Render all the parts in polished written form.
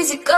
easy go.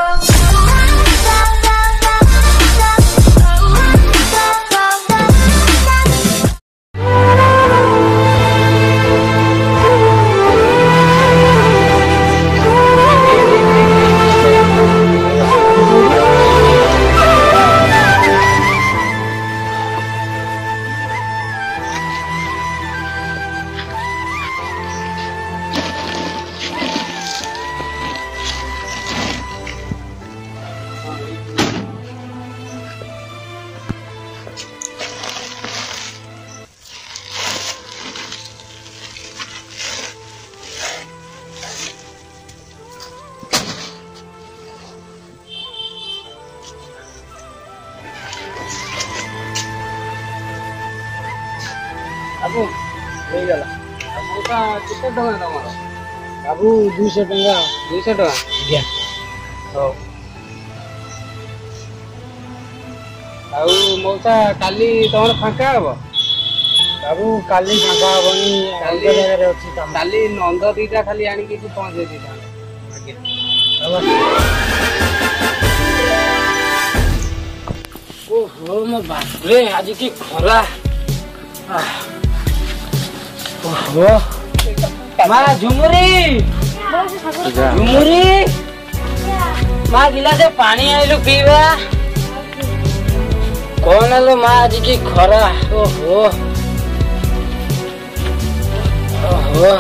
बाबू नहीं गला मौसा केते टका तमर बाबू 200 टका 200 टका आज्ञा हो आउ मौसा काली तमर फांका हबो बाबू काली फांका हबनी काली जगह रे अछि काम काली नंद दीटा खाली आनी के पहुंचे दीटा आज्ञा ओहो मो बाप रे आज की खरा ओहो माँ झुमुरी झुमुरी माँ गिलासे पानी आइलु पीवा कौन लो माँ आज की खरा ओहो ओहो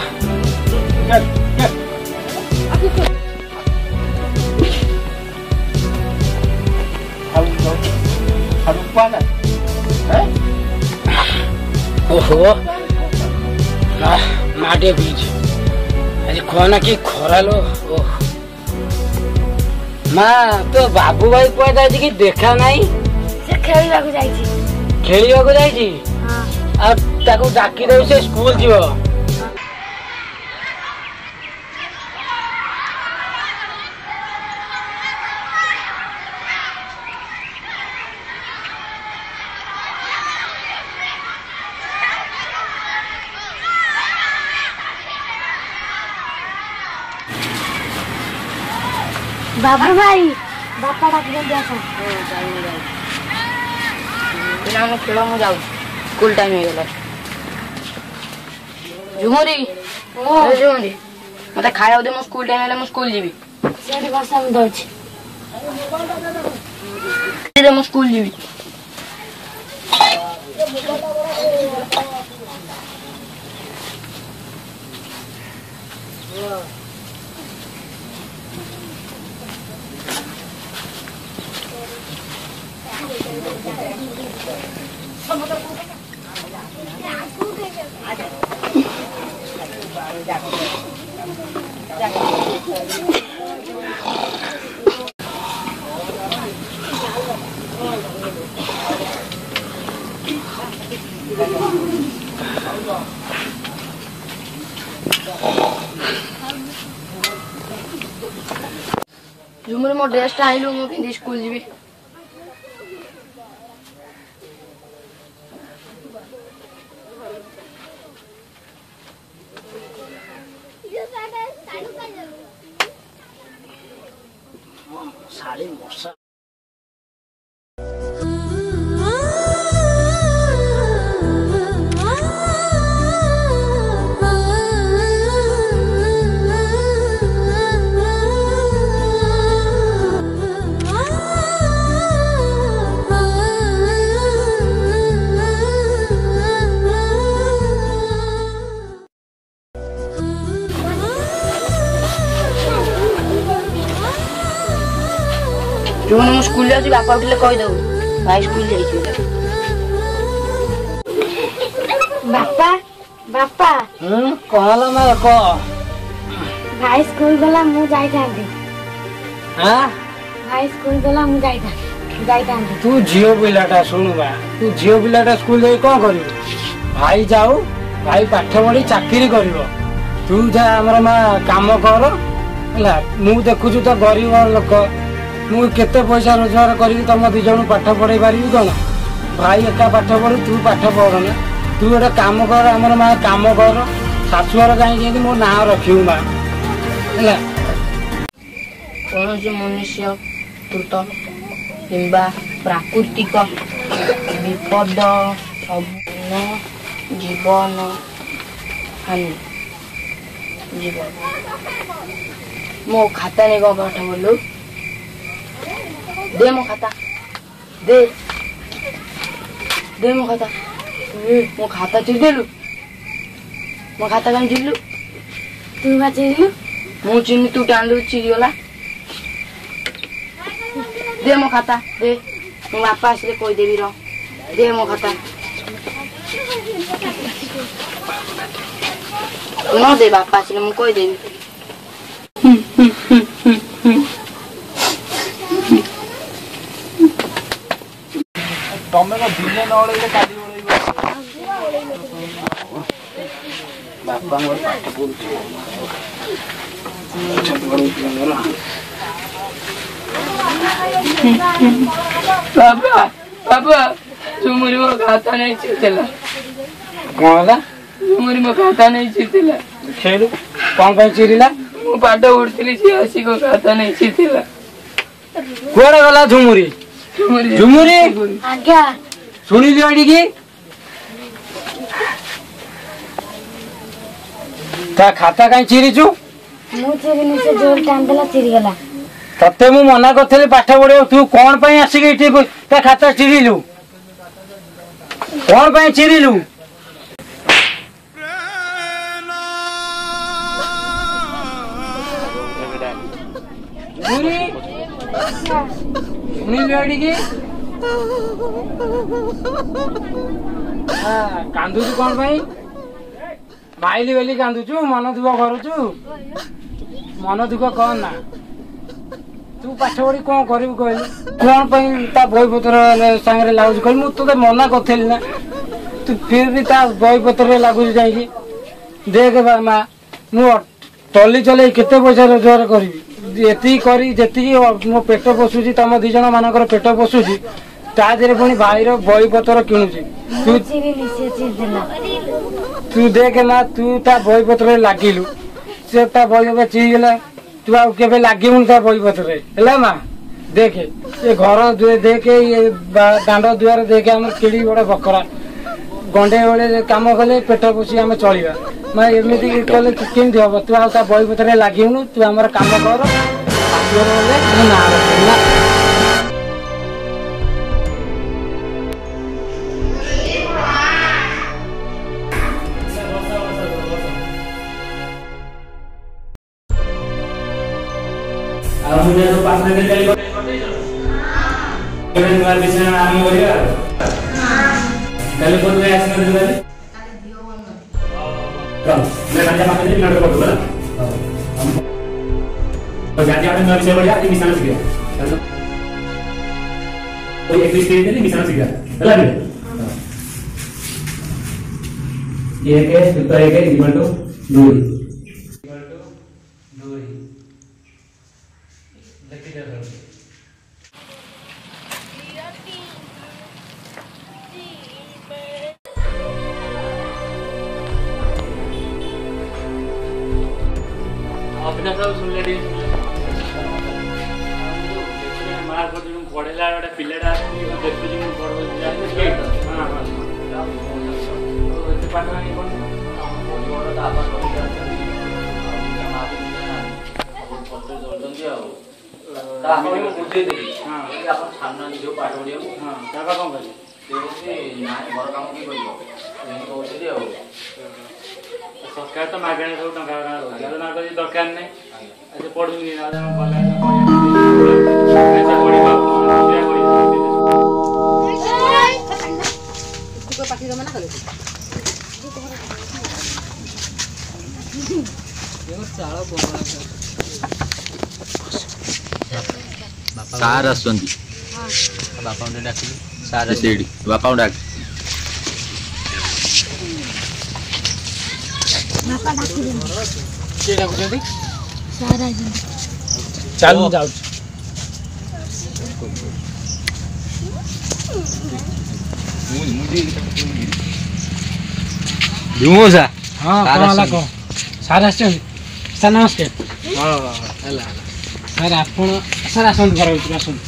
ओहो माटे बीज आज कौन की खरा लो ओह माँ तो बाबू भाई कुआ कि देखा नहीं से खेलिया को जाइए अब ताको डाकी दे से स्कूल जीव बाबू भाई बापा डाक जल्दी आस पिला खेल मु जाऊ स्कूल टाइम हो गला झुमुरी झुमुरी मते खाया दे मु स्कूल टाइम हेले मु स्कूल जीवी सेठी वर्षा में दउछि दे मु स्कूल जीवी झुमुरी मो ड्रेस आइलु मु पिंदी स्कूल जीवी साड़ी मौसा जो मैं स्कूल जाऊँ बापा उठे कहीदे भाई स्कूल जाइए बापा बापा कहला मैं कह भाई स्कूल गला मु जाई थांदी हां भाई स्कूल गला मु जाई थांदी तू झियो पिलाटा सुनुबा तू झियो पिलाटा स्कूल जाई कोन करिवो भाई जाऊ भाई पाठ पढ़ी चाकरी करिवो तू जा हमर मा काम कर हला मु देखु तो गरीब लोक मु केते पैसा रोजगार करी तुम दी जन पाठ पढ़ाई पारि कौन भाई एका पाठ पढ़ू तू पाठ पढ़ ना तू गोटे काम कर आमर माँ काम कर शाशुघर कहीं मो ना रखिबू माँ है କୌଣସି ମନୁଷ୍ୟ କୃତ କିମ୍ବା ପ୍ରାକୃତିକ ବିପଦ ସମ୍ପୂର୍ଣ୍ଣ ଜୀବନ ହାନି ମୋ ଖାତା ନେଇ କ'ଣ ପାଠ ପଢ଼ିଲୁ? ଦେ ମୋ ଖାତା ଦେ ମୋ ଖାତା। ମୋ ଖାତା ଚିରିଦେଲୁ? ମୋ ଖାତା କାହିଁ ଚିରିଲୁ? ତୁ ବା ଚିରିଲୁ। ମୁଁ ଚିନି ତୁ ଟାଣିଲୁ ଚିରିଗଲା। ଦେ ମୋ ଖାତା ଦେ। ମୋ ବାପା ଆସିଲେ କହିଦେବି ର। ଦେ ମୋ ଖାତା। ନ ଦେ ବାପା ଆସିଲେ ମୁଁ କହିଦେବି। ତମେ ଦିନେ ନ ଓଳେଇଲେ କାଲି ଓଳେଇବ। ବାପା ମୋର ପାଠ ପଢୁଛି। ବାପା ବାପା ଚୁମୁରି ମୋ ଖାତା ନେଇ ଚିରିଥିଲା। କଣ ହେଲା? ଚୁମୁରି ମୋ ଖାତା ନେଇ ଚିରିଥିଲା। ଖେଳୁ କଣ ପାଇଁ ଚିରିଲା? ମୁଁ ପାଠ ପଢୁଥିଲି ସିଏ ଆସି ମୋ ଖାତା ନେଇ ଚିରିଥିଲା। କୁଆଡେ ଗଲା ଝୁମୁରି? ଝୁମୁରି ଆଜ୍ଞା ଶୁଣିଲି ଏଠିକି ତା ଖାତା କାହିଁ ଚିରିଛୁ? ମୁଁ ଚିରିନି, ସେ ଜୋର ଟାଣିଦେଲା ଚିରିଗଲା। ତତେ ମୁଁ ମନା କରିଥିଲି ପାଠ ପଢିବାକୁ, ତୁ କଣ ପାଇଁ ଆସିକି ଏଠି ତା ଖାତା ଚିରିଲୁ? କଣ ପାଇଁ ଚିରିଲୁ? ଶୁଣିଲୁ ଏଠିକି କାନ୍ଦୁଛୁ କଣ ପାଇଁ? ମାଇଲି ବୋଲି କାନ୍ଦୁଛୁ, ମନ ଦୁଃଖ କରୁଛୁ? ମନ ଦୁଃଖ କର ନା। ତୁ ପାଠ ପଢି କଣ କରିବୁ କହିଲୁ? କଣ ପାଇଁ ତା ବହିପତ୍ର ସାଙ୍ଗରେ ଲାଗୁଛୁ କହିଲୁ? ମୁଁ ତୋତେ ମନା କରିଥିଲି ନା, ତୁ ଫିର୍ ବି ତା ବହିପତ୍ରରେ ଲାଗୁଛୁ ଯାଇକି। ଦେଖ ମା, ମୁଁ ଟଲି ଚଲେଇ କେତେ ପଇସା ରୋଜଗାର କରିବି? ଏତିକି କରି ଯେତିକି ମୋ ପେଟ ପୋଷୁଛି, ତମ ଦି ଜଣ ମାନଙ୍କର ପେଟ ପୋଷୁଛି, ତା ଦେହରେ ପୁଣି ଭାଇର ବହିପତ୍ର କିଣୁଛି। ତୁ ଦେଖେ ମା, ତୁ ତା ବହିପତ୍ରରେ ଲାଗିଲୁ, ସେ ତା ବହି ଚିରିଗଲା, ତୁ ଆଉ କେବେ ଲାଗିବୁନି ତା ବହିପତ୍ରରେ, ହେଲା ମା? ଦେଖେ ଏ ଘର ଦେଖେ, ଦାଣ୍ଡ ଦୁଆର ଦେଖେ, ଆମର କେଡି ବଡ ବକରା। ଗଣ୍ଡେ ବେଳେ କାମ କଲେ ପେଟ ପୋଷି ଆମେ ଚଳିବା। ମା ଏମିତି କଲେ କେମିତି ହବ? ତୁ ଆଉ ତା ବହିପତ୍ରରେ ଲାଗିବୁନୁ, ତୁ ଆମର କାମ କର। ମୁଁ ନାଁ ରଖିବି ନା। सरकार तो मागणे सब टंका दरकार नहीं पढ़ुनी सार आसुंदी बापा डाक सार सेठी बापा डाक चल जाऊ हाँ सार आस नमस्कार ସାର୍ ଆପଣ ସାର୍ ଆସନ୍ତୁ ଘର ଭିତରୁ ଆସନ୍ତୁ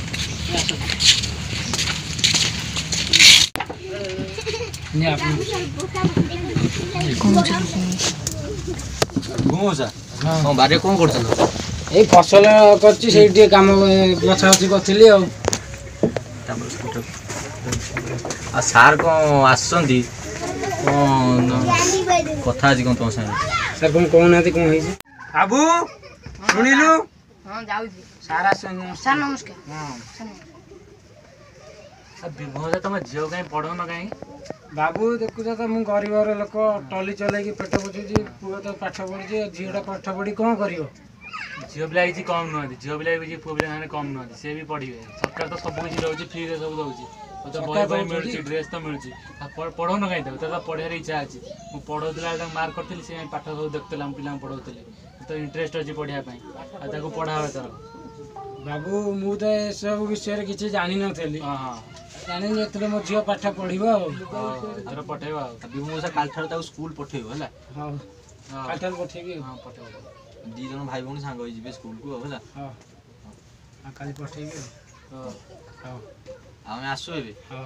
ବାରିରେ କ'ଣ କରୁଥିଲ? ଏଇ ଫସଲ କରିଛି ସେଇଠି ଟିକେ କାମ ବଛାବଛି କରିଥିଲି ଆଉ ସାର୍ କ'ଣ ଆସୁଛନ୍ତି? କ'ଣ କଥା ଅଛି କ'ଣ ତୁମ ସାଙ୍ଗରେ? ସାର୍ କ'ଣ କହୁନାହାନ୍ତି କ'ଣ ହେଇଛି? ବାବୁ ଶୁଣିଲୁ? ହଁ ଯାଉଛି। ସାର୍ ଆସୁଛନ୍ତି। ସାର୍ ନମସ୍କାର। ବିମଳା ତମ ଝିଅ କାହିଁ ପଢ଼ଉନ କାହିଁ? ବାବୁ ଦେଖୁଛ ତ ମୁଁ ଗରିବର ଲୋକ ଟଲି ଚଲେଇକି ପେଟ ପୋଷୁଛି ପୁଅ ତ ପାଠ ପଢୁଛି ଝିଅଟା ପାଠ ପଢି କ'ଣ କରିବ? ଝିଅ ପିଲା କିଛି କମ୍ ନୁହନ୍ତି ଝିଅ ପିଲା ବି ପୁଅ ପିଲାମାନେ କମ୍ ନୁହନ୍ତି ସେ ବି ପଢ଼ିବେ ସରକାର ତ ସବୁ କିଛି ଦେଉଛି ଫ୍ରିରେ ସବୁ ଦେଉଛି ବହି ବହି ମିଳୁଛି ଡ୍ରେସ୍ ତ ମିଳୁଛି ପଢ଼ଉନ କାହିଁ ତାକୁ ତାର ପଢ଼ିବାର ଇଚ୍ଛା ଅଛି ମୁଁ ପଢ଼ଉଥିଲା ବେଳେ ତାକୁ ମାର୍କ କରିଥିଲି ସେ ପାଠ ସବୁ ଦେଖୁଥିଲା ମୁଁ ପିଲାଙ୍କୁ ପଢ଼ଉଥିଲି ତ ଇଣ୍ଟରେଷ୍ଟ ଅଛି ପଢ଼ିବା ପାଇଁ ଆଉ ତାକୁ ପଢ଼ା ହେବ ତାର। ବାବୁ ମୁଁ ତ ଏସବୁ ବିଷୟରେ କିଛି ଜାଣିନଥିଲି ହଁ ହଁ ଜାଣିନି ଯେତେବେଳେ ମୋ ଝିଅ ପାଠ ପଢିବ ଆଉ ତାର ପଠେଇବ ଆଉ ବିମଳା କାଲିଠାରୁ ତାକୁ ସ୍କୁଲ ପଠେଇବ ହେଲା। ହଉ କାଲିଠାରୁ ପଠେଇବି ହଁ ପଠେଇବ ଦି ଜଣ ଭାଇ ଭଉଣୀ ସାଙ୍ଗ ହେଇଯିବେ ସ୍କୁଲକୁ ଆଉ ହେଲା। ହଁ କାଲି ପଠେଇବି ଆଉ ହଉ ଆମେ ଆସୁ ଏବେ ହଉ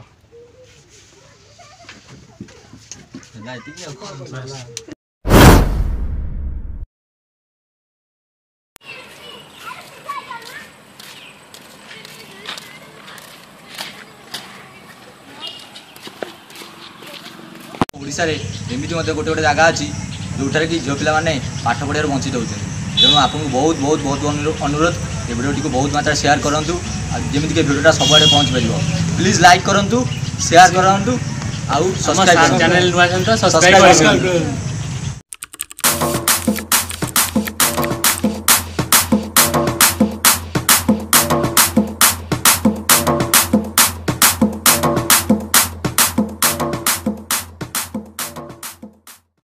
ହେଲା ଏତିକି ଆଉ କ'ଣ? ଓଡ଼ିଶାରେ ଏମିତି ମଧ୍ୟ ଗୋଟେ ଗୋଟେ ଜାଗା ଅଛି ଯେଉଁଠାରେ କି ଝିଅ ପିଲାମାନେ ପାଠ ପଢ଼ିବାରୁ ବଞ୍ଚିତ ହେଉଛନ୍ତି ତେଣୁ ଆପଣଙ୍କୁ ବହୁତ ବହୁତ ବହୁତ ଅନୁରୋଧ ଏ ଭିଡ଼ିଓଟିକୁ ବହୁତ ମାତ୍ରାରେ ସେୟାର କରନ୍ତୁ ଆଉ ଯେମିତିକି ଭିଡ଼ିଓଟା ସବୁଆଡ଼େ ପହଞ୍ଚି ପାରିବ। ପ୍ଲିଜ୍ ଲାଇକ୍ କରନ୍ତୁ ସେୟାର କରନ୍ତୁ ଆଉ ସବସ୍କ୍ରାଇବ୍ ଚ୍ୟାନେଲ୍ ନୂଆ ସବସ୍କ୍ରାଇବ୍